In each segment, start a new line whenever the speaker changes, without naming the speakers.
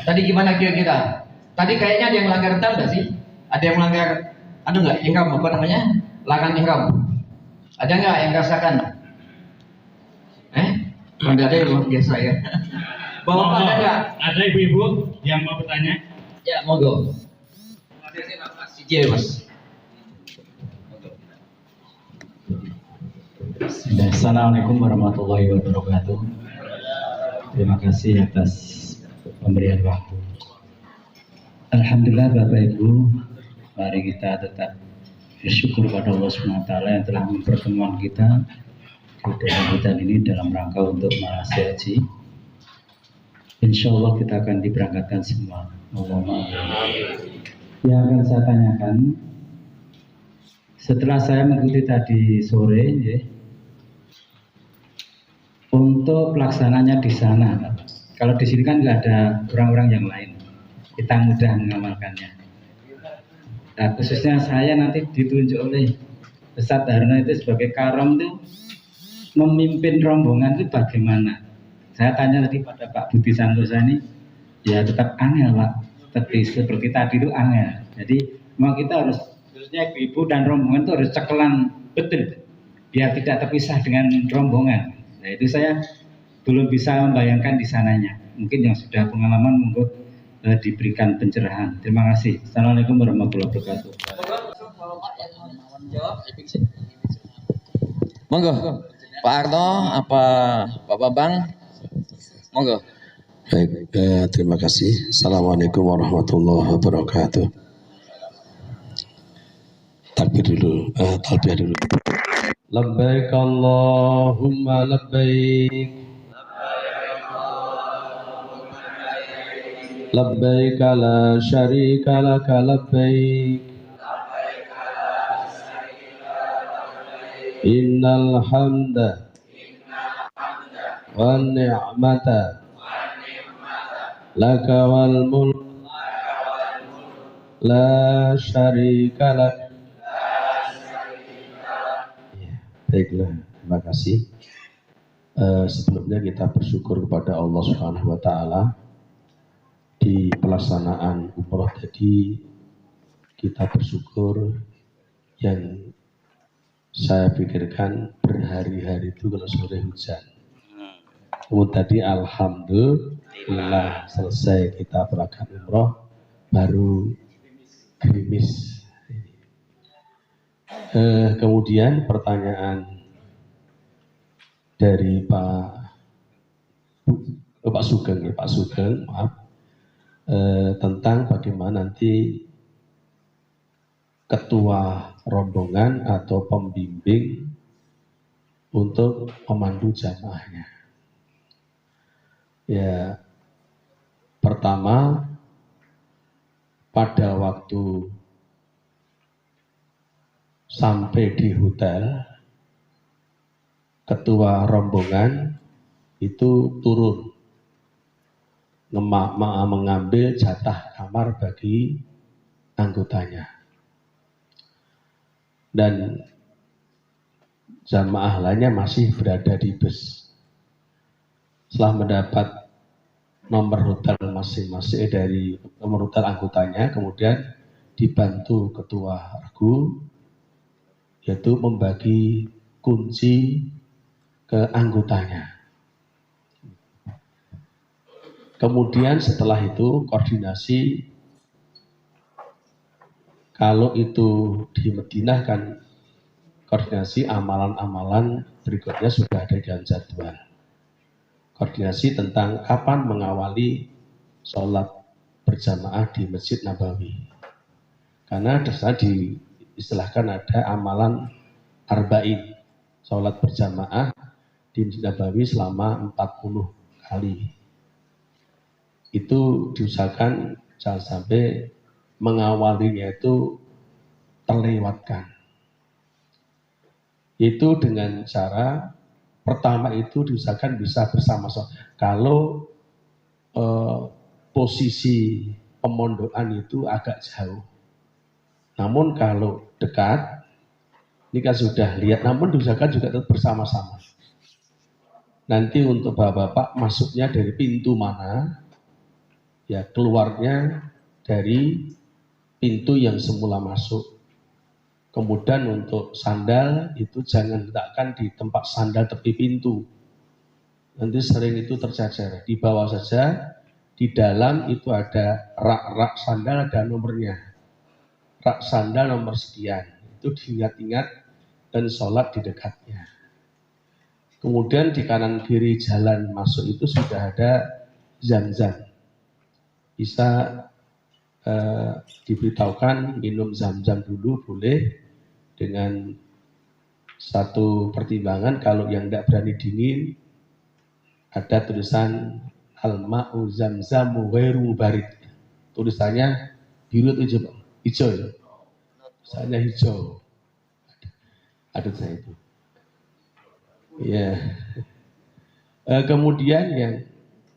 Tadi gimana kira-kira? Tadi kayaknya ada yang melanggar tam nggak sih? Ada yang melanggar, aduh nggak, ihram apa namanya? Larang ihram. Ada nggak yang rasakan? Nggak ada yang luar biasa ya. Bapak ada nggak?
Ada ibu-ibu yang mau bertanya?
Ya, monggo. Mas.
Assalamualaikum warahmatullahi wabarakatuh. Terima kasih atas pemberian waktu. Alhamdulillah Bapak Ibu, mari kita tetap bersyukur pada Allah SWT yang telah mempertemukan kita di dalam hutan ini dalam rangka untuk manasik haji. Insya Allah kita akan diberangkatkan semua. Yang akan saya tanyakan, setelah saya mengikuti tadi sore, ya, untuk pelaksananya di sana, kalau di sini kan nggak ada orang-orang yang lain, kita mudah mengamalkannya. Nah, khususnya saya nanti ditunjuk oleh Ustadz Harno itu sebagai karom itu memimpin rombongan itu bagaimana? Saya tanya tadi pada Pak Budi Santosa ini, ya tetap angel Pak, tapi seperti tadi itu angel. Jadi memang kita harus, khususnya ibu dan rombongan itu harus cekelan betul, biar tidak terpisah dengan rombongan. Nah itu saya belum bisa membayangkan di sananya. Mungkin yang sudah pengalaman monggo diberikan pencerahan. Terima kasih. Assalamualaikum warahmatullahi wabarakatuh.
Monggo. Pak Arno apa Pak Bambang? Monggo.
Baik, terima kasih. Assalamualaikum warahmatullahi wabarakatuh. Takbir dulu, talbiyah dulu. Labbaik Allahumma labbaik. Labbaik la syarika laka labbaik. Innal hamda wan ni'mata laka wal mulk la syarika lak. Baiklah, terima kasih. Sebelumnya kita bersyukur kepada Allah Subhanahu wa taala di pelaksanaan umroh tadi. Kita bersyukur yang saya pikirkan berhari-hari itu kalau sore hujan. Kemudian tadi alhamdulillah selesai kita berangkat umroh baru gerimis. Kemudian pertanyaan dari Pak Sugeng, maaf, tentang bagaimana nanti ketua rombongan atau pembimbing untuk memandu jamaahnya. Ya, pertama pada waktu sampai di hotel, ketua rombongan itu turun mengambil jatah kamar bagi anggotanya. Dan jamaah lainnya masih berada di bus. Setelah mendapat nomor hotel masing-masing dari nomor hotel anggotanya, kemudian dibantu ketua regu, yaitu membagi kunci ke anggotanya. Kemudian setelah itu koordinasi, kalau itu di Madinah kan koordinasi amalan-amalan berikutnya sudah ada dalam jadwal. Koordinasi tentang kapan mengawali sholat berjamaah di Masjid Nabawi. Karena diistilahkan ada amalan arba'in, sholat berjamaah di Masjid Nabawi selama 40 kali. Itu diusahakan jangan sampai mengawalinya itu terlewatkan. Itu dengan cara pertama itu diusahakan bisa bersama-sama. Kalau posisi pemondokan itu agak jauh, namun kalau dekat Ini kan sudah lihat, namun diusahakan juga tetap bersama-sama. Nanti untuk bapak-bapak masuknya dari pintu mana, ya keluarnya dari pintu yang semula masuk. Kemudian untuk sandal itu jangan letakkan di tempat sandal tepi pintu. Nanti sering itu tercecer. Di bawah saja, di dalam itu ada rak sandal, ada nomornya. Rak sandal nomor sekian. Itu diingat-ingat dan sholat di dekatnya. Kemudian di kanan kiri jalan masuk itu sudah ada zam-zam. Bisa diberitahukan minum zam-zam dulu boleh dengan satu pertimbangan, kalau yang tidak berani dingin ada tulisan al-ma'u zam-zamu ghairu barid. Tulisannya biru atau hijau ya. Tulisannya hijau. Ada saya itu. Ya. Kemudian yang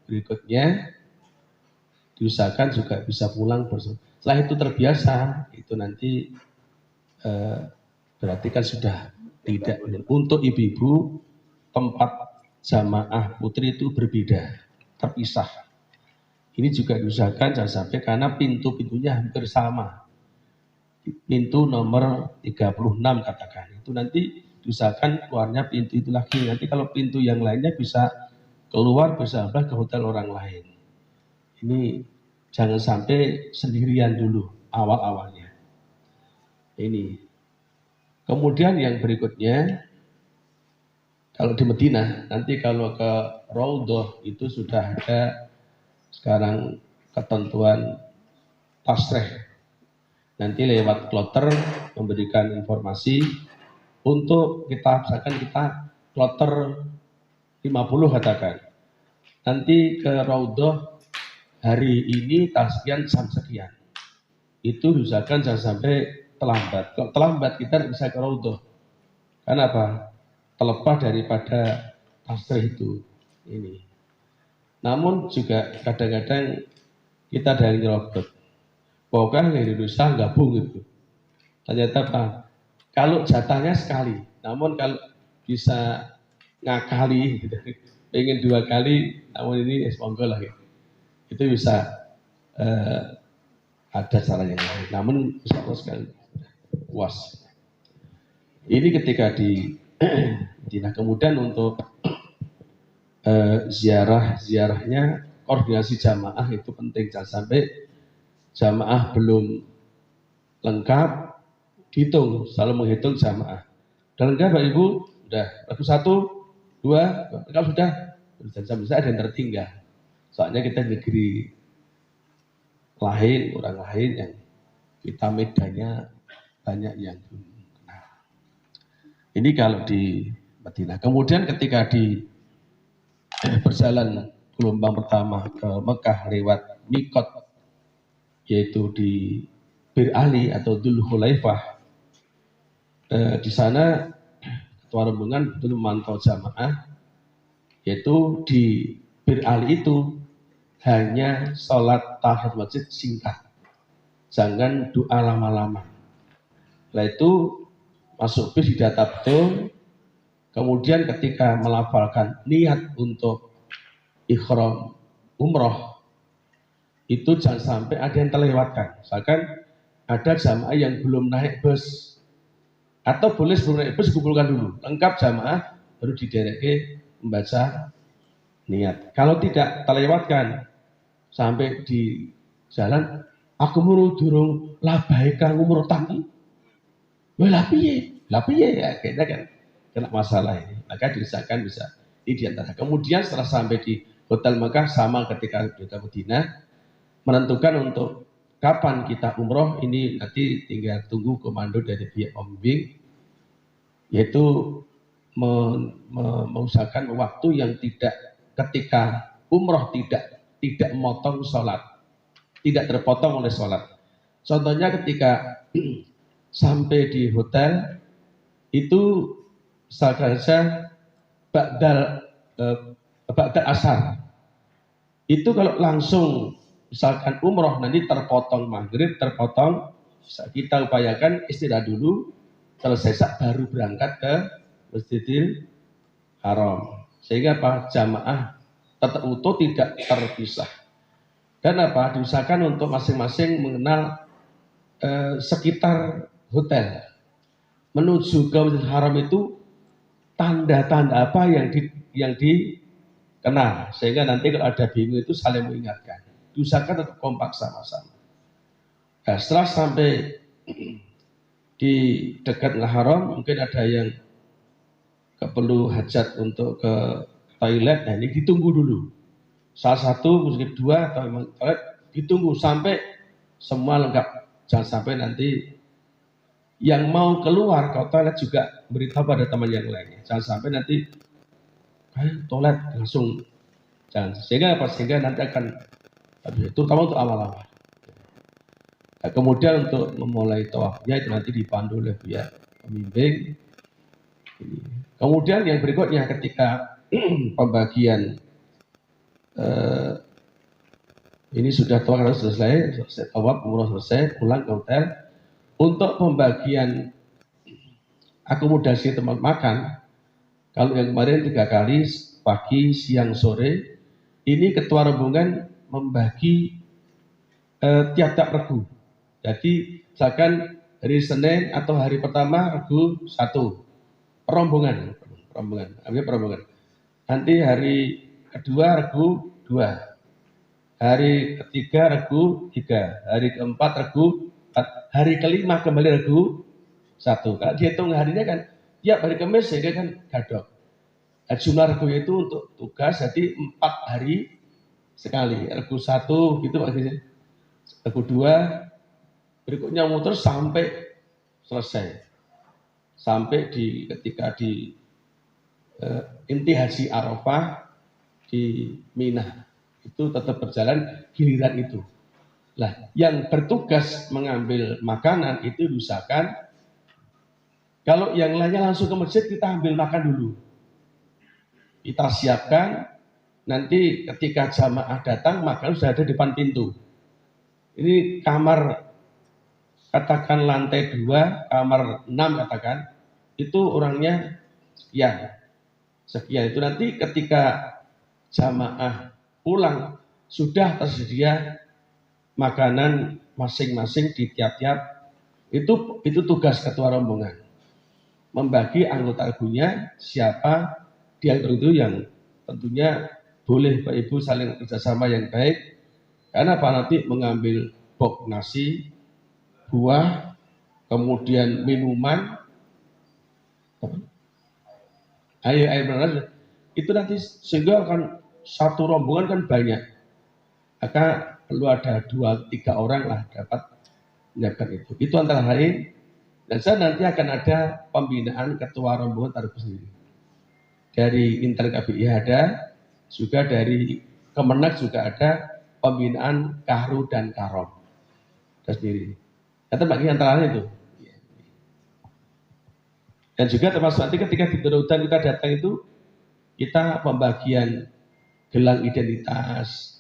berikutnya diusahakan juga bisa pulang bersama. Setelah itu terbiasa, itu nanti berarti kan sudah tidak. Untuk ibu-ibu tempat jamaah putri itu berbeda, terpisah. Ini juga diusahakan jangan sampai, karena pintu-pintunya hampir sama. Pintu nomor 36 katakan, itu nanti diusahakan keluarnya pintu itu lagi. Nanti kalau pintu yang lainnya bisa keluar bersama ke hotel orang lain. Ini jangan sampai sendirian dulu awal-awalnya. Ini. Kemudian yang berikutnya, kalau di Madinah, nanti kalau ke Raudhah itu sudah ada sekarang ketentuan tasreh. Nanti lewat kloter memberikan informasi untuk kita, misalkan kita kloter 50 katakan. Nanti ke Raudhah hari ini sekian jam sekian. Itu diusahakan jangan sampai terlambat. Kalau terlambat kita tidak bisa ke Raudhah. Kenapa? Terlepas daripada tasrih itu. Ini. Namun juga kadang-kadang kita dari nyerobot. Pokoknya dari Indonesia gabung gitu. Ternyata apa? Kalau jatahnya sekali, namun kalau bisa ngakali, gitu, pengen 2 kali, namun ini monggo lah gitu. Itu bisa ada cara yang lain. Namun bisa sekali puas. Ini ketika di Madinah. Kemudian untuk ziarahnya, koordinasi jamaah itu penting. Jangan sampai jamaah belum lengkap, dihitung, selalu menghitung jamaah. Dan lengkap Bapak Ibu, sudah lagu 1, 2, kalau sudah bisa ada yang tertinggal. Soalnya kita negeri lain, orang lain yang kita medannya banyak yang belum kenal. Ini kalau di Madinah. Kemudian ketika di berjalan gelombang pertama ke Mekah lewat Mikot, yaitu di Bir Ali atau Dzul Hulaifah, di sana ketua rombongan betul memantau jamaah, yaitu di Bir Ali itu hanya sholat tahiyat masjid singkat, jangan doa lama-lama. Setelah itu masuk bis didata betul, kemudian ketika melafalkan niat untuk ihram umroh, itu jangan sampai ada yang terlewatkan. Misalkan ada jamaah yang belum naik bus, atau boleh sebelum naik bus kumpulkan dulu, lengkap jamaah, baru didereke membaca niat. Kalau tidak terlewatkan sampai di jalan, aku mau durung labaika umroh tani, lapiye ya, kita kan kena masalah ini. Maka diusahakan bisa ini diantara. Kemudian setelah sampai di Hotel Mekah, sama ketika di Madinah, menentukan untuk kapan kita umroh, ini nanti tinggal tunggu komando dari pihak pembimbing, yaitu mengusahakan waktu yang tidak, ketika umroh tidak memotong sholat, tidak terpotong oleh sholat. Contohnya ketika sampai di hotel itu saja ba'dal asar, itu kalau langsung misalkan umroh nanti terpotong maghrib, terpotong, kita upayakan istirahat dulu, selesai sak baru berangkat ke Masjidil Haram. Sehingga apa? Jamaah tetap utuh, tidak terpisah. Dan apa? Diusahakan untuk masing-masing mengenal sekitar hotel. Menuju ke Masjidil Haram itu tanda-tanda apa yang dikenal, sehingga nanti kalau ada bingung itu saling mengingatkan. Diusahakan tetap kompak sama-sama. Nah, setelah sampai di dekat Haram, mungkin ada yang perlu hajat untuk ke toilet, nah ini ditunggu dulu. Salah satu, mungkin dua, atau memang toilet, ditunggu sampai semua lengkap. Jangan sampai nanti yang mau keluar ke toilet juga beritahu pada teman yang lainnya. Jangan sampai nanti toilet langsung, jangan. Sehingga apa? Sehingga nanti akan, terutama untuk awal-awal. Nah, kemudian untuk memulai tawafnya itu nanti dipandu oleh pihak pembimbing. Kemudian yang berikutnya ketika pembagian ini sudah tawaf selesai tawaf umroh selesai, pulang ke hotel. Untuk pembagian akomodasi tempat makan, kalau yang kemarin 3 kali pagi, siang, sore, ini ketua rombongan membagi tiap-tiap regu. Jadi misalkan hari Senin atau hari pertama regu 1 rombongan. Nanti hari kedua regu 2, hari ketiga regu 3, hari keempat regu 4, hari kelima kembali regu 1. Kalau dihitung harinya kan tiap hari Kamis, sehingga kan gadok. Nah, jumlah regu itu untuk tugas jadi 4 hari sekali. Regu 1 gitu Pak Gisi. Regu 2 berikutnya muter sampai selesai. Sampai ketika di inti haji Arafah di Mina itu tetap berjalan giliran itu. Nah, yang bertugas mengambil makanan itu diusahakan kalau yang lainnya langsung ke masjid, kita ambil makan dulu. Kita siapkan, nanti ketika jamaah datang makanan sudah ada di depan pintu. Ini kamar katakan lantai 2, kamar 6 katakan, itu orangnya sekian itu nanti ketika jamaah pulang sudah tersedia makanan masing-masing di tiap-tiap. Itu tugas ketua rombongan, membagi anggota regunya siapa di antara itu yang tentunya boleh Pak Ibu saling kerjasama yang baik, karena Pak nanti mengambil box nasi, buah, kemudian minuman, air mineral, itu nanti sehingga akan satu rombongan kan banyak, maka perlu ada 2-3 orang lah dapat menyiapkan itu. Itu antara lain. Dan saya nanti akan ada pembinaan ketua rombongan taruh sendiri. Dari Intel KBI ada, juga dari Kemenak juga ada pembinaan Kahru dan Karom. Ada sendiri. Kata bagi antara lain itu. Dan juga termasuk nanti ketika di Hutan kita datang itu, kita pembagian gelang identitas,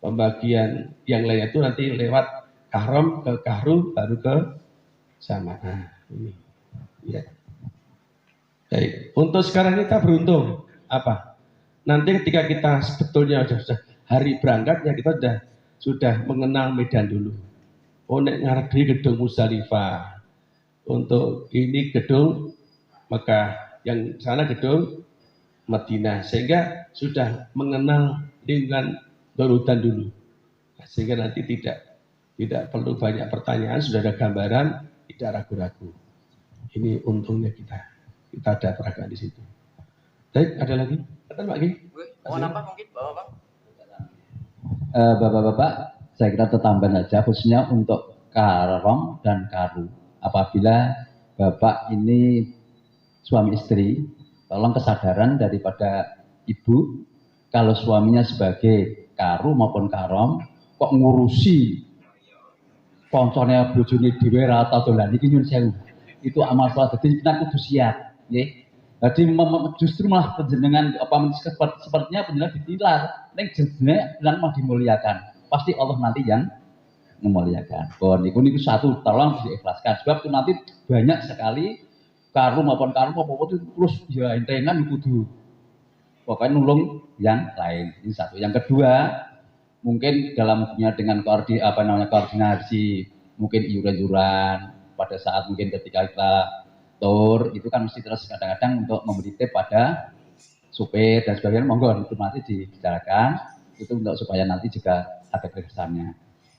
pembagian yang lainnya itu nanti lewat Kahrom ke Kahru baru ke jamaah. Ini. Ya. Baik. Untuk sekarang kita beruntung apa? Nanti ketika kita sebetulnya sudah hari berangkat ya kita sudah mengenal medan dulu. Oh nek ngarep di gedung Musdalifah. Untuk ini gedung Mekah, yang sana gedung Madinah, sehingga sudah mengenal lingkungan Hutan dulu. Sehingga nanti tidak perlu banyak pertanyaan, sudah ada gambaran, tidak ragu-ragu. Ini untungnya kita ada peragaan di situ. Baik, ada lagi? Kata Pak Ki?
Mohon apa mungkin Bapak?
Bapak-bapak, saya kira tambahan saja khususnya untuk Karom dan Karu. Apabila Bapak ini suami istri, tolong kesadaran daripada ibu, kalau suaminya sebagai Karu maupun Karom, kok ngurusi konconnya bojone dhewe ra tau dolan iki nyun sewu. Itu amal salat dadi kita kudu siap, nggih. Jadi justru malah panjenengan sepertinya panjenengan ditilar, ning jenenge lan mau dimuliakan. Pasti Allah nanti yang memuliakan. Bon niku satu tolong diikhlaskan sebab itu nanti banyak sekali karu maupun karu apa itu terus ya entengan kudu pokoknya nulung yang lain. Ini satu. Yang kedua, mungkin dalam hubungan dengan koordinasi mungkin iuran-iuran pada saat mungkin ketika kita tur itu kan mesti terus kadang-kadang untuk memberi tip pada supir dan sebagainya, monggo itu nanti dibicarakan itu untuk supaya nanti juga ada kerjasamanya.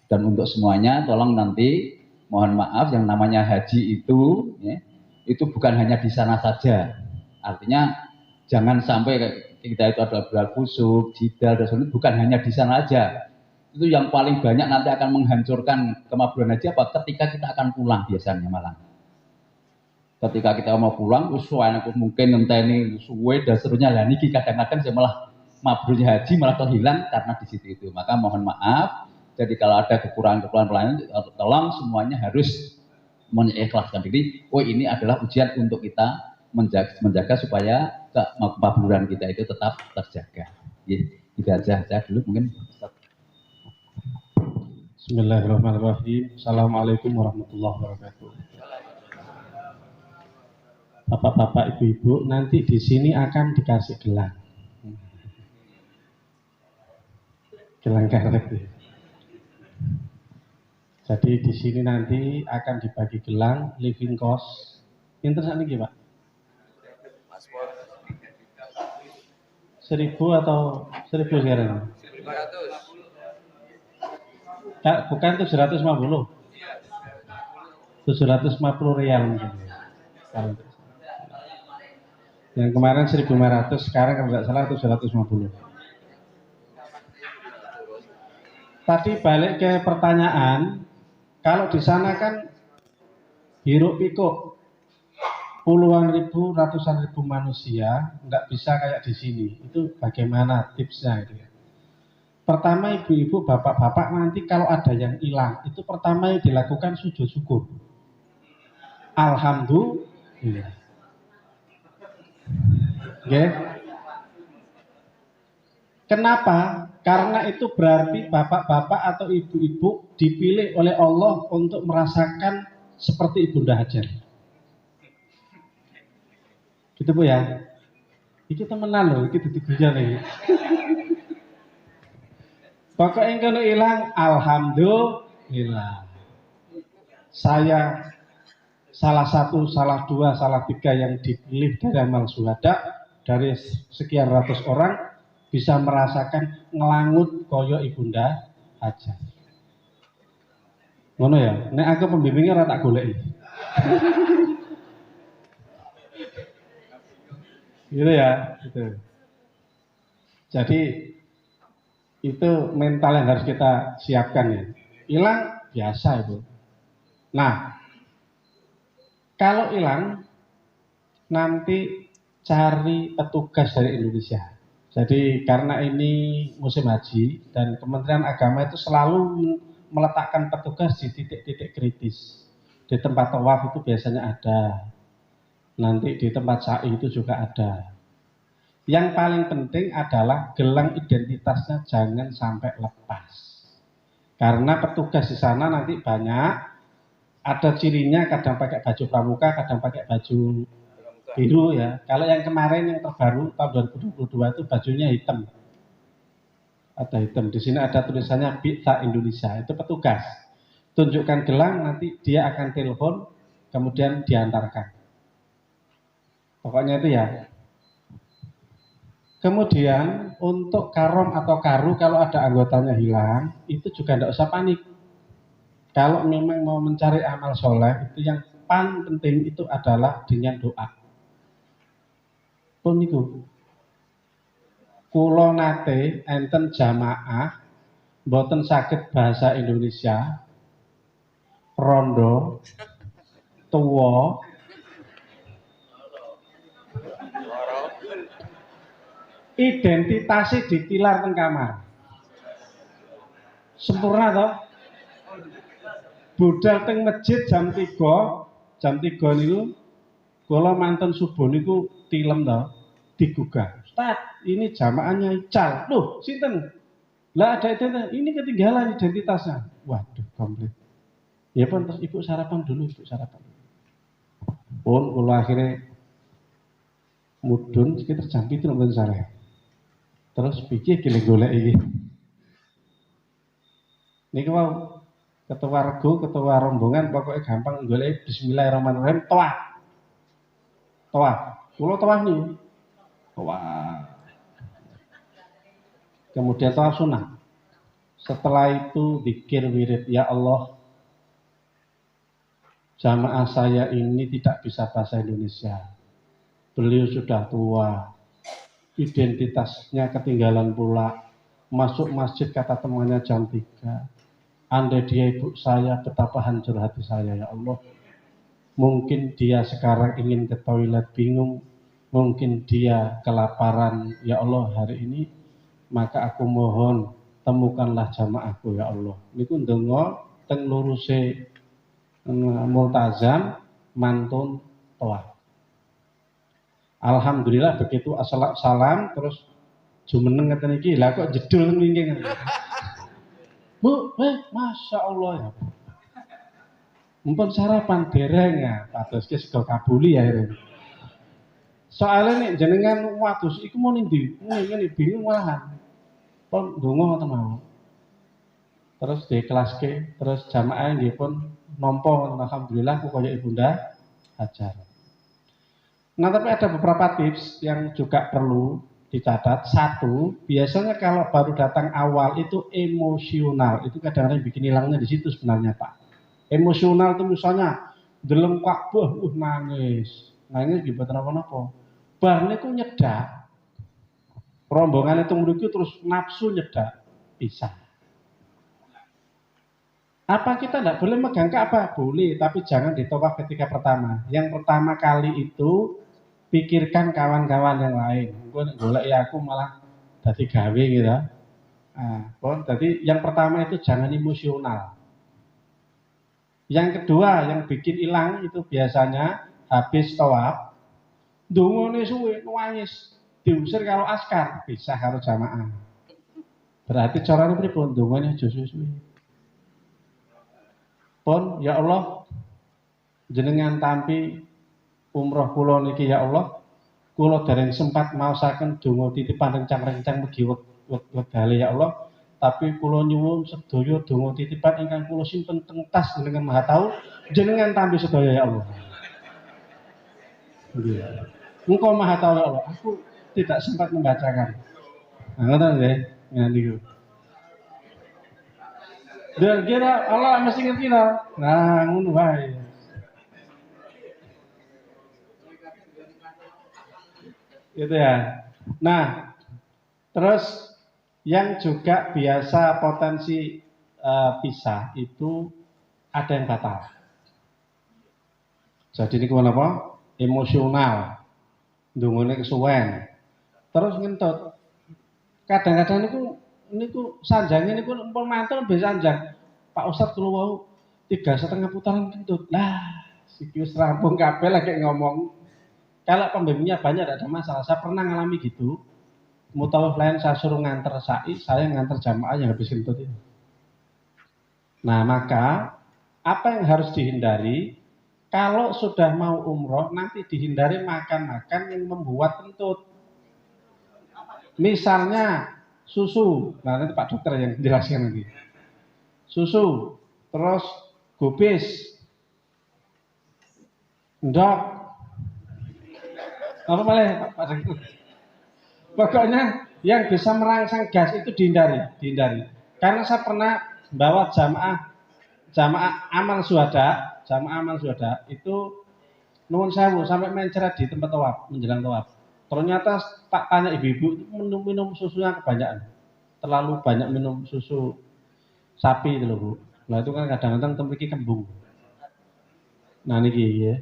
Dan untuk semuanya tolong nanti mohon maaf yang namanya haji itu ya, itu bukan hanya di sana saja. Artinya jangan sampai kita itu adalah beral kusuk, jidal dan sebagainya, bukan hanya di sana aja. Itu yang paling banyak nanti akan menghancurkan kemakburan haji apa? Ketika kita akan pulang biasanya malah. Ketika kita mau pulang, usuan aku mungkin ngenteni suwe dan seterusnya. Lah niki kadang-kadang saya malah mabrurnya haji malah terhilang karena di situ itu. Maka mohon maaf. Jadi kalau ada kekurangan-kekurangan pelayanan, tolong semuanya harus mengikhlaskan diri. Oh ini adalah ujian untuk kita menjaga supaya kemakburan kita itu tetap terjaga. Itu aja dulu mungkin.
Bismillahirrahmanirrahim. Assalamualaikum warahmatullahi wabarakatuh. Bapak-bapak, ibu-ibu, nanti di sini akan dikasih gelang. Gelang karet. Jadi di sini nanti akan dibagi gelang living cost. Pinter saat ini Pak? 1.000 atau 1.000 sekarang? 1.500. Bukan 750. 750 real mungkin. Yang kemarin 1.500, sekarang kalau tidak salah 750. Tadi balik ke pertanyaan. Kalau di sana kan hiruk pikuk puluhan ribu, ratusan ribu manusia, nggak bisa kayak di sini. Itu bagaimana tipsnya itu ya? Pertama ibu-ibu, bapak-bapak nanti kalau ada yang hilang, itu pertama yang dilakukan sujud syukur. Alhamdulillah. Okay. Kenapa? Karena itu berarti bapak-bapak atau ibu-ibu dipilih oleh Allah untuk merasakan seperti Ibunda Hajar. Gitu Bu ya. Itu temenan loh, itu digujar nih. Pokoknya kalau hilang, alhamdulillah. Saya salah satu, salah dua, salah tiga yang dipilih dari amal syuhada dari sekian ratus orang bisa merasakan ngelangut koyo Ibunda Hajar. Ngono ya, nek aku pembimbingnya ora tak goleki. Gitu ya, gitu. Jadi itu mental yang harus kita siapkan ya. Hilang biasa itu. Nah, kalau hilang nanti cari petugas dari Indonesia. Jadi karena ini musim haji dan Kementerian Agama itu selalu meletakkan petugas di titik-titik kritis. Di tempat tawaf itu biasanya ada. Nanti di tempat sa'i itu juga ada. Yang paling penting adalah gelang identitasnya jangan sampai lepas. Karena petugas di sana nanti banyak, ada cirinya kadang pakai baju pramuka, kadang pakai baju biru ya. Kalau yang kemarin yang terbaru tahun 2022 itu bajunya hitam. Ada hitam. Di sini ada tulisannya Bita Indonesia. Itu petugas. Tunjukkan gelang nanti dia akan telepon kemudian diantarkan. Pokoknya itu ya. Kemudian untuk karom atau karu kalau ada anggotanya hilang itu juga tidak usah panik. Kalau memang mau mencari amal soleh itu yang paling penting itu adalah dengan doa. Niku kula nate enten jamaah mboten saged bahasa Indonesia rondo tuwa identitasnya ditilar teng kamar sempurna toh budal teng masjid jam 3 niku kula manten subuh niku tilem toh digugah. Ustaz, ini jamaahnya ical. Loh, sinten? Lah ada identitas. Ini ketinggalan identitasnya. Waduh, komplit. Ya pun terus ibu sarapan dulu, ibu sarapan. Pun kula akhirnya mudhun sekitar jam 7 mboten sare. Terus pikir gile golek iki. Niki mau ketua rego, ketua rombongan pokoknya gampang golek bismillahirrahmanirrahim toah. Kula toah nih. Toah. Kemudian toah sunnah. Setelah itu zikir wirid, ya Allah, jamaah saya ini tidak bisa bahasa Indonesia. Beliau sudah tua, identitasnya ketinggalan pula. Masuk masjid kata temannya jam 3. Andai dia ibu saya, betapa hancur hati saya, ya Allah. Mungkin dia sekarang ingin ke toilet bingung, mungkin dia kelaparan, ya Allah hari ini. Maka aku mohon temukanlah jamaahku, ya Allah. Niku ndonga teng luruse multazam mantun toa. Alhamdulillah begitu salam terus jumeneng ngeten iki, lah kok jedul mingking. Bu, masya Allah ya. Mumpun sarapan dereng ya, pados ki sego kabuli ya. Soalnya nih jenengan watus iku mau ndi? Ngene bingung malahan. Pun donga ngoten mau. Terus dikelaske, terus jamaah nggih pun nampa alhamdulillah ku kaya Ibunda Hajar. Nah, tapi ada beberapa tips yang juga perlu dicatat. Satu, biasanya kalau baru datang awal itu emosional. Itu kadang-kadang bikin hilangnya di situ sebenarnya, Pak. Emosional itu misalnya deleng Ka'bah, nangis. Nangis di mboten napa-napa. Bar niku nyedak. Rombongan itu mriki terus nafsu nyedak. Bisa. Apa kita tidak boleh megang Ka'bah? Boleh, tapi jangan ditawaf ketika pertama. Yang pertama kali itu pikirkan kawan-kawan yang lain. Mungkin golek ya aku malah dadi gawe gitu. Jadi yang pertama itu jangan emosional. Yang kedua yang bikin hilang itu biasanya habis tawaf, ndongone suwe nangis, diusir kalau askar, bisa karo jamaah. Berarti carane pripun? Ndongone aja suwe-suwe. Pun ya Allah jenengan tampi umroh kula niki ya Allah, kula dereng sempat maosaken donga titipan rencang-rencang mugi wekdale ya Allah, tapi kula nyuwun sedaya donga titipan ingkang kula simpen teng tas jenengan Maha Tahu, jenengan tampi sedaya ya Allah. Nggih. Engkau Maha Tahu ya Allah, aku tidak sempat membacakan. Nah, ngoten nggih, niku. Dan kira Allah mesti ngerti lah. Nah, ngono wae. Gitu ya. Nah, terus yang juga biasa potensi pisah itu ada yang batal. Jadi ini apa? Emosional, ndungone kesuwen. Terus ngentut. Kadang-kadang niku sanjange niku empun mantul mbek sanjang. Pak Ustadz kula wau 3,5 putaran kentut. Lah, siki wis rampung kabeh lagi ngomong. Kalau pembimbingnya banyak tidak ada masalah. Saya pernah ngalami gitu. Mutawaf lain saya suruh nganter sa'i, saya nganter jamaah yang habis kentut itu. Nah, maka apa yang harus dihindari? Kalau sudah mau umroh, nanti dihindari makan-makan yang membuat kentut. Misalnya susu. Nah, nanti Pak Dokter yang jelaskan nanti. Susu, terus gubis, ndok. Apa malah Pak Dokter? Pokoknya yang bisa merangsang gas itu dihindari. Karena saya pernah bawa jamaah amal suhada itu nuwun sewu sampai menceret di tempat tawaf, menjelang tawaf. Ternyata tak tanya ibu-ibu minum susunya kebanyakan, terlalu banyak minum susu sapi itu loh Bu. Nah itu kan kadang-kadang temriki kembung. Nah niki ya.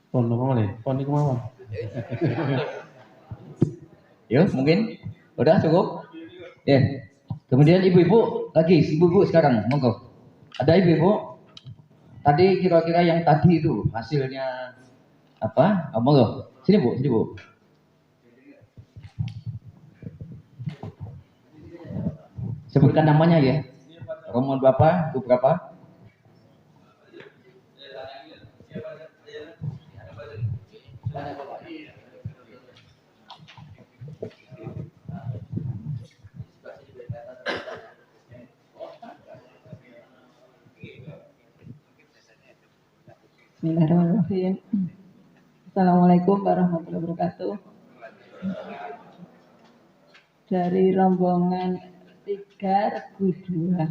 Pon apa malih? Pon niku mawon.
Yuk, mungkin udah cukup. Ya. Kemudian ibu-ibu lagi, ibu-ibu sekarang, monggo. Ada ibu-ibu? Tadi kira-kira yang tadi itu hasilnya apa? Oh, monggo. Sini Bu. Sebutkan namanya ya. Rombongan Bapak, Ibu berapa?
Bismillahirrahmanirrahim. Assalamualaikum warahmatullahi wabarakatuh. Dari rombongan 3 Regu 2.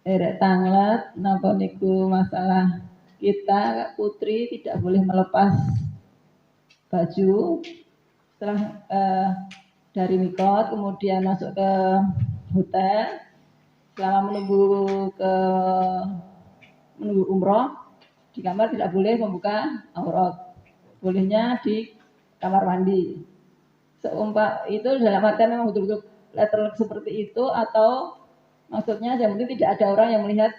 Erek tanglet napa niku masalah kita putri tidak boleh melepas baju setelah dari mikot kemudian masuk ke hotel selama menunggu umroh di kamar tidak boleh membuka aurat, bolehnya di kamar mandi. Seumpama itu dalam artian memang betul-betul letter seperti itu atau maksudnya yang penting tidak ada orang yang melihat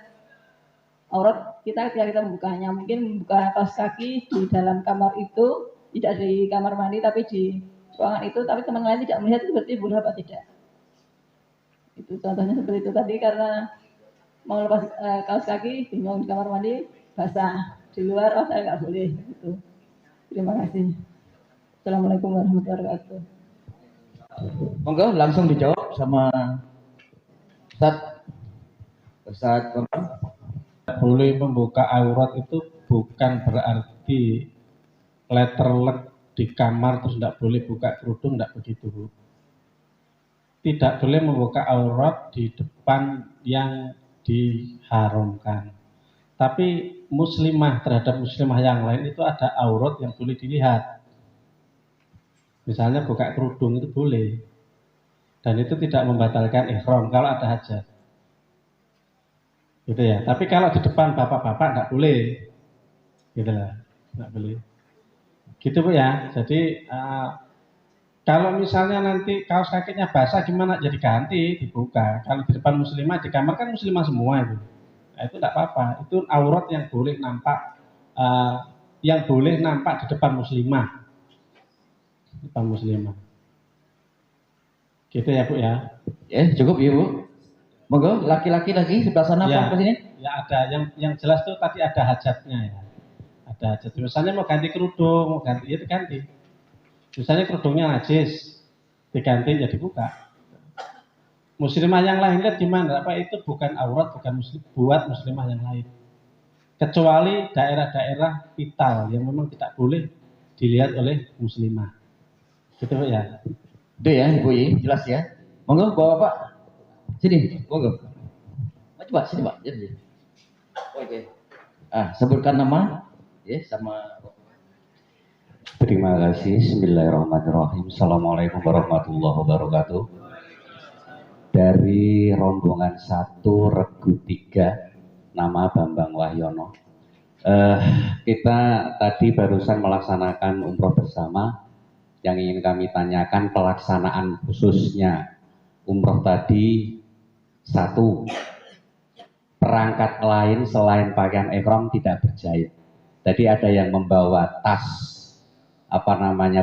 aurat kita ketika kita membukanya. Mungkin membuka kaos kaki di dalam kamar itu tidak di kamar mandi tapi di ruangan itu, tapi teman lain tidak melihat, itu berarti boleh apa tidak? Itu contohnya seperti itu tadi, karena mau lepas kaos kaki bingung di kamar mandi basah, di luar oh saya nggak boleh gitu. Terima kasih. Assalamualaikum warahmatullahi wabarakatuh.
Monggo langsung dijawab sama Ustaz.
Boleh membuka aurat itu bukan berarti letterlek di kamar terus tidak boleh buka kerudung, tidak begitu, Bu. Tidak boleh membuka aurat di depan yang diharamkan. Tapi muslimah terhadap muslimah yang lain itu ada aurat yang boleh dilihat. Misalnya buka kerudung itu boleh. Dan itu tidak membatalkan ihram kalau ada hajat. Gitu ya. Tapi kalau di depan bapak-bapak enggak boleh. Gitu lah. Enggak boleh. Gitu Bu ya. Jadi kalau misalnya nanti kaos kakinya basah gimana? Jadi ganti, dibuka. Kalau di depan muslimah, di kamar kan muslimah semua itu. Nah, itu enggak apa-apa. Itu aurat yang boleh nampak di depan muslimah. Depan muslimah. Gitu ya Bu ya.
Ya, cukup ya Bu. Monggo laki-laki lagi sebelah sana
Ya,
Pak Presiden.
ya ada yang jelas tuh tadi ada hajatnya ya. Ada hajat. Misalnya mau ganti kerudung, mau ganti ya diganti. Misalnya kerudungnya najis, diganti ya dibuka. Muslimah yang lain lihat gimana? Apa itu bukan aurat, bukan buat muslimah yang lain. Kecuali daerah-daerah vital yang memang tidak boleh dilihat oleh muslimah. Gitu ya.
Itu ya Ibu Yi, jelas ya. Monggo Bapak. Sini, monggo. Coba sini Pak. Jadi. Oke. Sebutkan nama ya sama.
Terima kasih. Bismillahirrahmanirrahim. Assalamualaikum warahmatullahi wabarakatuh. Dari rombongan 1 Regu 3, nama Bambang Wahyono. Kita tadi barusan melaksanakan umroh bersama. Yang ingin kami tanyakan pelaksanaan khususnya umroh tadi, 1, perangkat lain selain pakaian ihram tidak berjahit. Tadi ada yang membawa tas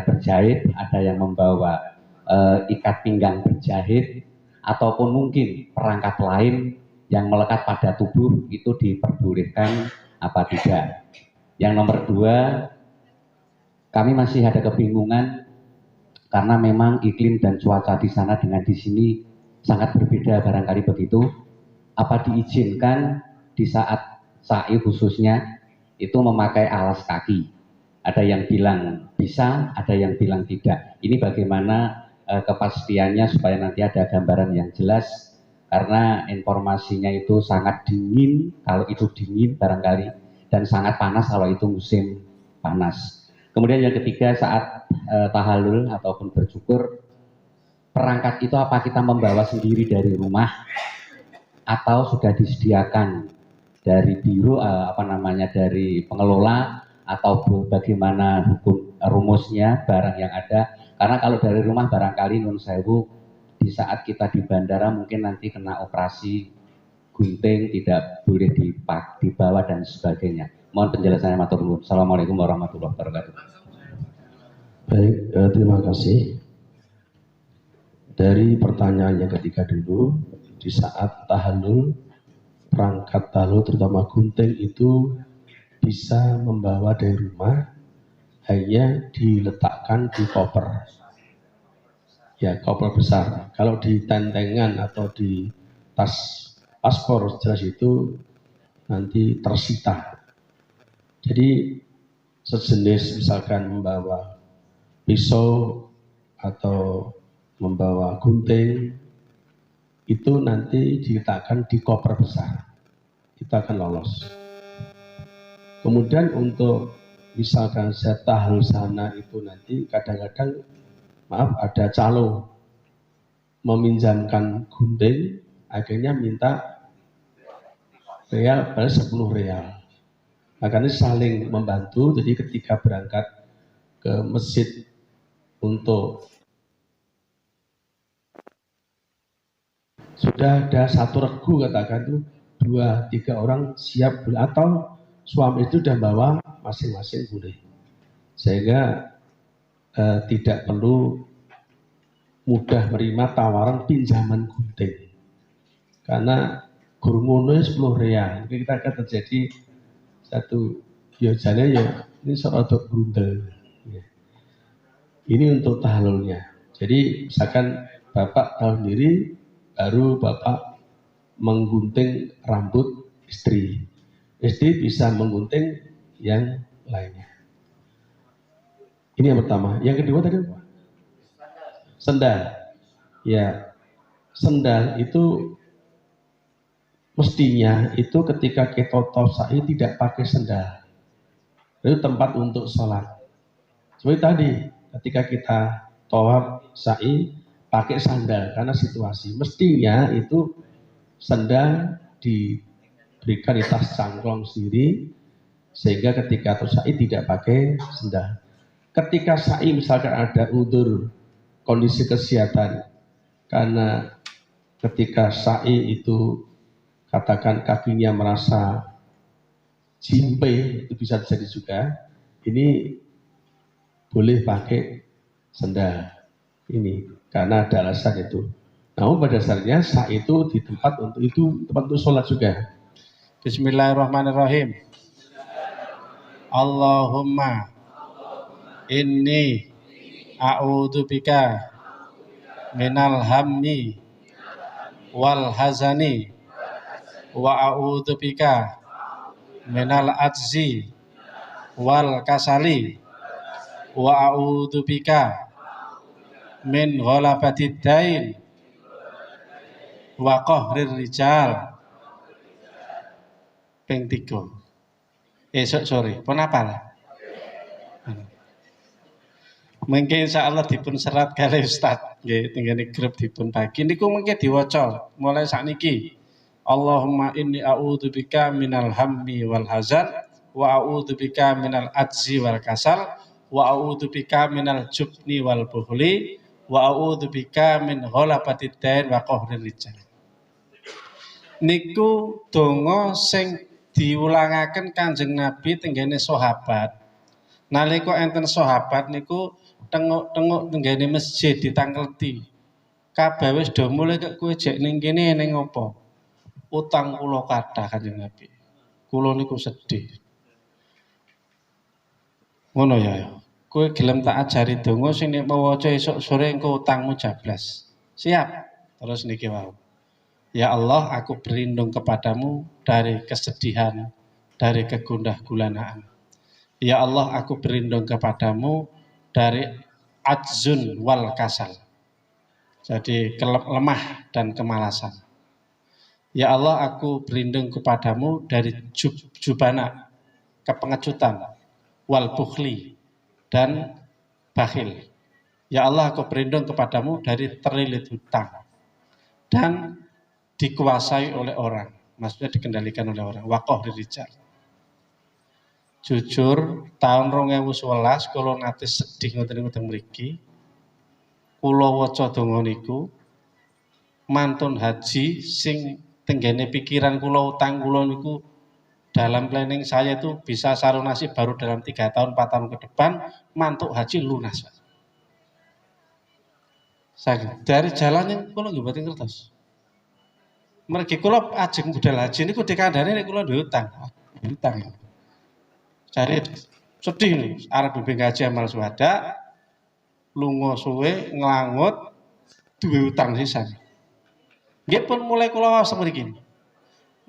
berjahit, ada yang membawa ikat pinggang berjahit, ataupun mungkin perangkat lain yang melekat pada tubuh itu diperbolehkan apa tidak. Yang nomor 2, kami masih ada kebingungan karena memang iklim dan cuaca di sana dengan di sini sangat berbeda barangkali begitu. Apa diizinkan di saat sa'i khususnya itu memakai alas kaki? Ada yang bilang bisa, ada yang bilang tidak. Ini bagaimana kepastiannya supaya nanti ada gambaran yang jelas, karena informasinya itu sangat dingin kalau itu dingin barangkali, dan sangat panas kalau itu musim panas. Kemudian yang ketiga, saat tahallul ataupun bercukur, perangkat itu apa kita membawa sendiri dari rumah atau sudah disediakan dari biro dari pengelola, atau bagaimana hukum rumusnya barang yang ada? Karena kalau dari rumah barangkali nun sewu di saat kita di bandara mungkin nanti kena operasi gunting, tidak boleh dibawa dan sebagainya. Mohon penjelasannya matur nuwun. Assalamualaikum warahmatullahi wabarakatuh.
Baik, terima kasih. Dari pertanyaan yang ketiga dulu, di saat tahallul, perangkat tahallul terutama gunting itu bisa membawa dari rumah hanya diletakkan di koper. Ya, koper besar. Kalau di tentengan atau di tas paspor jelas itu nanti tersita. Jadi sejenis misalkan membawa pisau atau membawa gunting itu nanti diletakkan di koper besar. Kita akan lolos. Kemudian untuk misalkan saya tahu sana itu nanti kadang-kadang maaf ada calo meminjamkan gunting, akhirnya minta real balas 10 real. Makanya saling membantu, jadi ketika berangkat ke masjid untuk sudah ada satu regu katakan itu 2-3 orang siap atau suami itu sudah bawa masing-masing boleh. Sehingga tidak perlu mudah menerima tawaran pinjaman gunting karena gurungono 10 real. Kita akan terjadi satu biasanya ya ini serodok brundel. Ini untuk tahlulnya. Jadi misalkan bapak tahu sendiri baru bapak menggunting rambut istri bisa menggunting yang lainnya. Ini yang pertama. Yang kedua tadi apa? Sendal. Ya, sendal itu mestinya itu ketika kita tawaf sa'i tidak pakai sendal. Itu tempat untuk sholat. Seperti tadi, ketika kita tawaf sa'i pakai sandal karena situasi. Mestinya itu sendal diberikan di tas cangklong sendiri sehingga ketika tawaf sa'i tidak pakai sendal. Ketika sa'i misalkan ada udzur kondisi kesehatan karena ketika sa'i itu katakan kakinya merasa jimpe, itu bisa terjadi juga. Ini boleh pakai sendal ini karena ada alasan itu. Namun pada dasarnya sa'i itu di tempat untuk itu tempat untuk sholat juga.
Bismillahirrahmanirrahim. Allahumma inni a'udzubika minal hammi wal hazani wa a'udzubika minal ajzi wal kasali wa a'udzubika min ghalabatid dain wa qahrir rijal. Ping 3. Sorry, pun apa lah? Mungkin insyaallah dipun serat kali Ustaz. Nggih, tenggene grup dipun bagi niku mengke diwaca mulai sakniki. Allahumma inni a'udzubika minal hammi wal hazan wa a'udzubika minal ajzi wal kasal wa a'udzubika minal jubni wal buhli wa a'udzubika min ghalabatid dain wa qahrir rijal. Niku donga sing diulangaken Kanjeng Nabi tenggene sahabat. Nalika enten sahabat niku tengok-tengok tenggene masjid ditangkleti. Kabeh wis do mulai kok kowe jek ning kene ning apa? Utang kula kathah Kanjeng Nabi. Kula niku sedih. Ngono ya. Kowe gelem tak ajari donga sing nek maca esuk sore engko utangmu jablas. Siap. Terus niki wau. Ya Allah, aku berlindung kepadamu dari kesedihan, dari kegundah gulanaan. Ya Allah, aku berlindung kepadamu dari ajzun wal kasal. Jadi lemah dan kemalasan. Ya Allah, aku berlindung kepadamu dari jubana, kepengecutan, wal bukhli, dan bakhil. Ya Allah, aku berlindung kepadamu dari terlilit hutang dan dikuasai oleh orang, maksudnya dikendalikan oleh orang. Waqah dirijal. Jujur, tahun 2011 kula nate sedih ngoten-ngoten mriki. Kula waca donga niku mantun haji sing tenggene pikiran kula utang kula niku dalam planning saya itu bisa sarunasi baru dalam 3 tahun 4 tahun ke depan mantuk haji lunas. Saya dari jalannya kula nggih mboten ngertos. Mergi kula ajeng budal haji niku dikandhani nek kula duwe utang. Utang. Cari sedih nih, arep bimbing haji amal syuhada, lunga suwe nglangut duwe utang sisan. Nggih pun mulai kula waos mriki.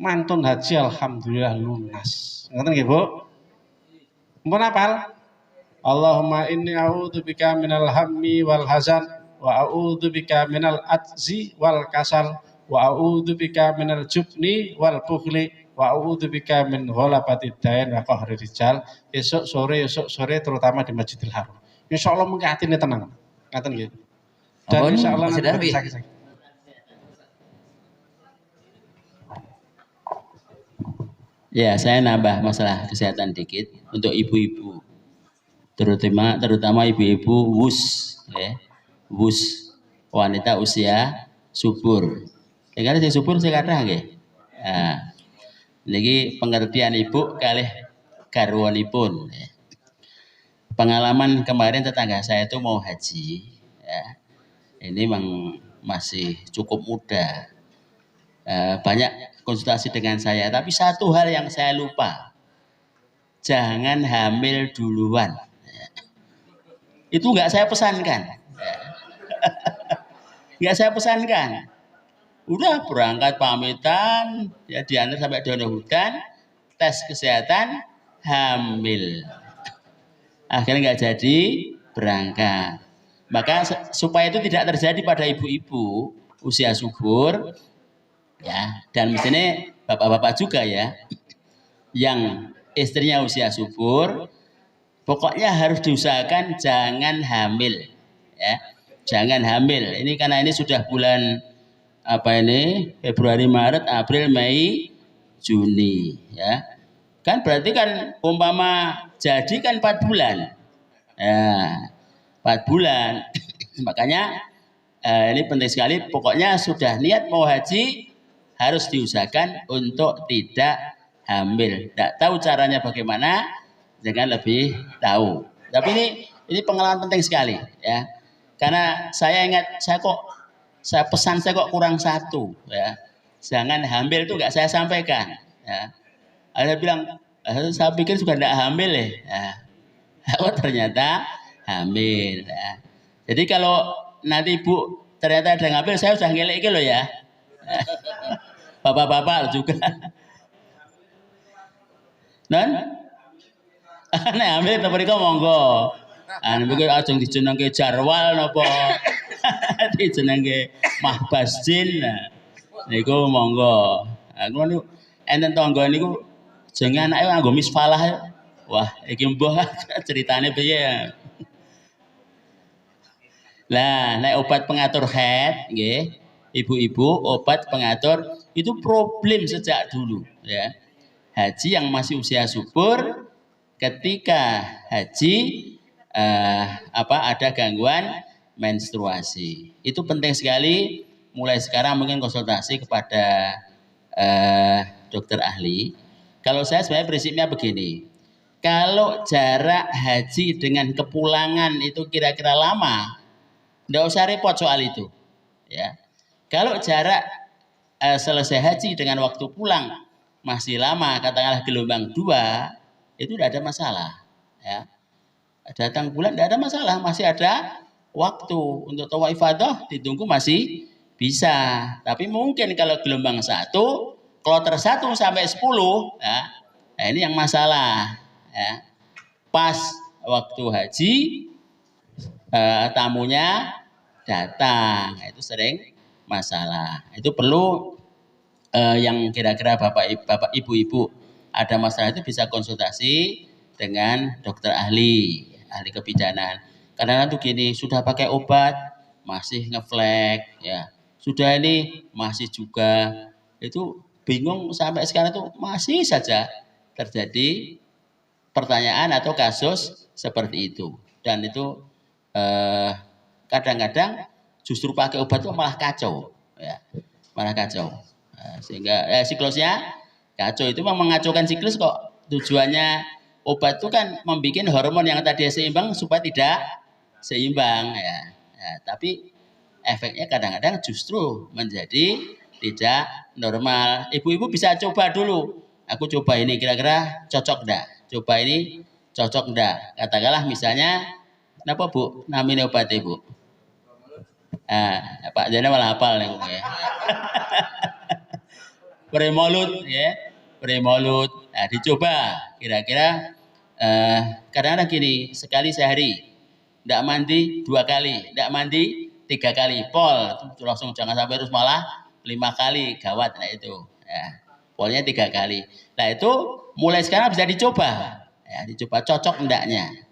Mantun haji alhamdulillah lunas. Ngoten nggih, Bu? Mumpun apal? Allahumma inni a'udzubika minal hammi wal hazan wa a'udzubika minal ajzi wal kasal wa a'udzubika minal jubni wal bukhli wa a'udzubika min ghalabati dain wa qahri rijal. Esok sore terutama di Masjidil Haram. Insyaallah mungkin atine tenang. Ngaten nggih. Dan
Ampun,
insyaallah
Mas Darwi.
sakit-sakit.
Ya, saya nambah masalah kesehatan dikit untuk ibu-ibu, terutama ibu-ibu wus, ya, wus wanita usia subur. Karena si subur saya kata nggih. Nah, niki pengertian ibu kalih garwanipun. Ya. Pengalaman kemarin tetangga saya itu mau haji, ya. Ini memang masih cukup muda. Banyak konsultasi dengan saya, tapi satu hal yang saya lupa, jangan hamil duluan. Itu nggak saya pesankan, nggak saya pesankan. Udah berangkat pamitan, ya diantar sampai dono hutan, tes kesehatan, hamil. Akhirnya nggak jadi berangkat. Maka supaya itu tidak terjadi pada ibu-ibu usia subur, ya, dan mestinya bapak-bapak juga ya, yang istrinya usia subur, pokoknya harus diusahakan jangan hamil, ya, jangan hamil. Ini karena ini sudah bulan apa ini, Februari, Maret, April, Mei, Juni, ya, kan berarti kan umpama jadi kan 4 bulan, ya, 4 bulan. Makanya ini penting sekali. Pokoknya sudah niat mau haji harus diusahakan untuk tidak hamil. Tidak tahu caranya bagaimana, jangan lebih tahu. Tapi ini pengalaman penting sekali, ya. Karena saya ingat saya kok kurang satu, ya. Jangan hamil itu nggak saya sampaikan, ya. Ada bilang saya pikir juga tidak hamil ya. Oh ternyata hamil, ya. Jadi kalau nanti ibu ternyata ada ngambil, saya sudah ngelek loh ya. Bapak-bapak juga. Non? Nek hamil to mriko monggo. Niku ajeng dijenengke jarwal napa dijenengke mahbasjin. Niku monggo. Aku niku enten tangga niku jenenge anake nganggo misfalah. Wah, iki mbah ceritane piye? Lah, nek obat pengatur haid nggih, ibu-ibu obat pengatur itu problem sejak dulu, ya. Haji yang masih usia subur ketika haji ada gangguan menstruasi. Itu penting sekali mulai sekarang mungkin konsultasi kepada dokter ahli. Kalau saya sebenarnya prinsipnya begini. Kalau jarak haji dengan kepulangan itu kira-kira lama, nggak usah repot soal itu, ya. Kalau jarak selesai haji dengan waktu pulang masih lama, katakanlah gelombang 2, itu tidak ada masalah, ya. Datang bulan tidak ada masalah, masih ada waktu untuk tawaf ifadah, ditunggu masih bisa. Tapi mungkin kalau gelombang 1, kloter 1 sampai 10, ya, nah ini yang masalah, ya. Pas waktu haji tamunya datang, itu sering masalah. Itu perlu yang kira-kira bapak ibu-ibu ada masalah itu bisa konsultasi dengan dokter ahli kebidanan. Karena nanti gini, sudah pakai obat masih ngeflek, ya. Sudah ini masih juga, itu bingung sampai sekarang itu masih saja terjadi pertanyaan atau kasus seperti itu. Dan itu kadang-kadang justru pakai obat itu malah kacau, ya, malah kacau. Sehingga siklusnya kacau. Itu memang mengacaukan siklus kok. Tujuannya obat itu kan membuat hormon yang tadi seimbang supaya tidak seimbang, ya. Tapi efeknya kadang-kadang justru menjadi tidak normal. Ibu-ibu bisa coba dulu. Aku coba ini kira-kira cocok enggak? Coba ini cocok enggak. Katakanlah misalnya, kenapa Bu? Namanya obat Bu? Pak Jana malah hafal nih ya. Primolut ya, Primolut. Nah, dicoba kira-kira kadang-kadang gini, sekali sehari, tidak mandi 2 kali, tidak mandi 3 kali, pol, langsung jangan sampai terus malah 5 kali, gawat. Nah itu, ya, polnya 3 kali. Nah itu mulai sekarang bisa dicoba, ya, dicoba cocok enggaknya.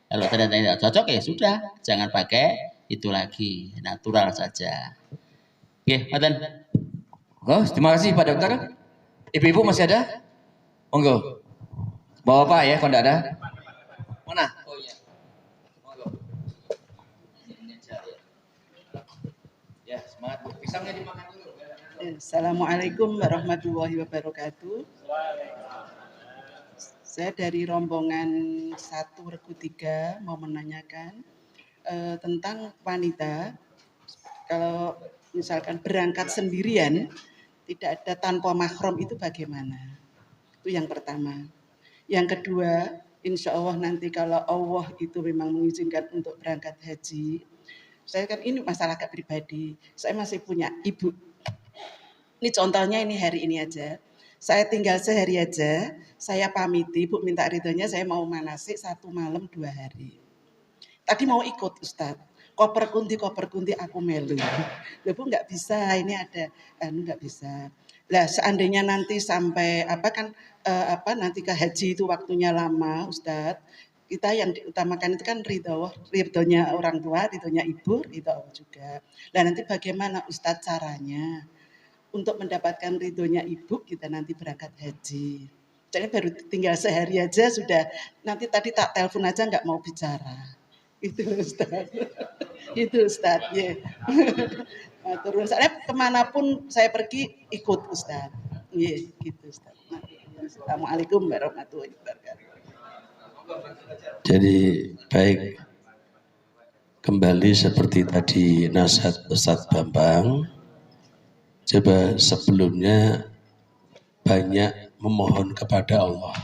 Kalau ternyata tidak cocok ya sudah, jangan pakai itu lagi, natural saja. Oke, Maten.
Oh, terima kasih Pak Dokter. Ibu-ibu masih ada? Monggo. Bawa Pak ya, kalau tidak ada. Mana? Oh iya. Monggo. Ya, semangat. Pisangnya dimakan dulu.
Assalamualaikum warahmatullahi wabarakatuh. Saya dari rombongan 1 Regu 3 mau menanyakan tentang wanita. Kalau misalkan berangkat sendirian, tidak ada tanpa mahram itu bagaimana? Itu yang pertama. Yang kedua, insya Allah nanti kalau Allah itu memang mengizinkan untuk berangkat haji, saya kan ini masalah pribadi, saya masih punya ibu. Ini contohnya ini hari ini aja. Saya tinggal sehari aja, saya pamiti, Bu minta ridhonya saya mau manasik 1 malam 2 hari. Tadi mau ikut Ustadz, koper kunti aku melu. Loh Bu nggak bisa, ini ada, nggak bisa. Lah seandainya nanti sampai nanti ke haji itu waktunya lama Ustadz, kita yang diutamakan itu kan ridhonya orang tua, ridhonya ibu, ridho Allah juga. Lah nanti bagaimana Ustadz caranya untuk mendapatkan ridhonya ibu kita nanti berangkat haji. Jadi baru tinggal sehari aja sudah, nanti tadi tak telepon aja nggak mau bicara. Itu Ustaz. Itu Ustaz, ya. Nah, terus saya kemanapun saya pergi ikut Ustaz. Ya, gitu Ustaz. Nah, Assalamualaikum warahmatullahi wabarakatuh.
Jadi baik, kembali seperti tadi nasihat Ustadz Bambang. Coba sebelumnya banyak memohon kepada Allah.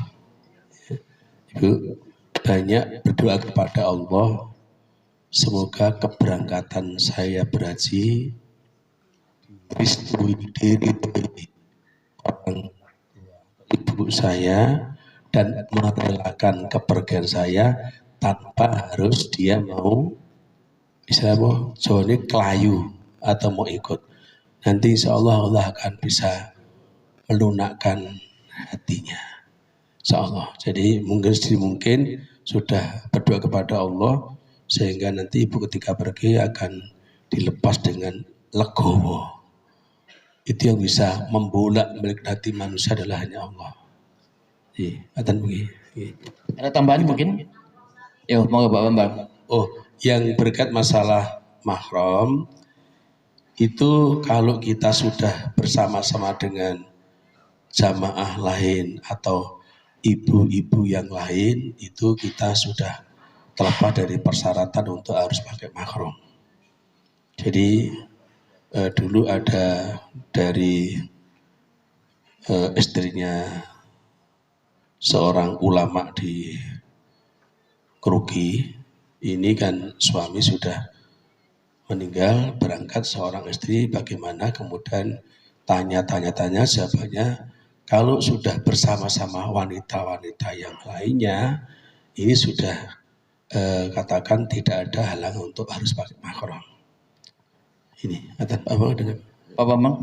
Ibu, banyak berdoa kepada Allah. Semoga keberangkatan saya berhaji diri orang ibu saya dan merelakan kepergian saya tanpa harus dia mau istilahnya Joni kelayu atau mau ikut. Nanti insya Allah Allah akan bisa melunakkan hatinya. Insya Allah. Jadi mungkin sudah berdoa kepada Allah sehingga nanti ibu ketika pergi akan dilepas dengan legowo. Itu yang bisa membolak-balik hati manusia adalah hanya Allah. Akan begini.
Ada tambahan mungkin? Ya, mau Pak Bambang.
Oh, yang berkat masalah mahram itu kalau kita sudah bersama-sama dengan jamaah lain atau ibu-ibu yang lain, itu kita sudah terlepas dari persyaratan untuk harus pakai mahram. Jadi dulu ada dari istrinya seorang ulama di Kerugi, ini kan suami sudah meninggal, berangkat seorang istri, bagaimana kemudian tanya siapanya, kalau sudah bersama-sama wanita-wanita yang lainnya, ini sudah katakan tidak ada halangan untuk harus pakai mahram. Ini, Pak Bambang dengan
Pak Bambang.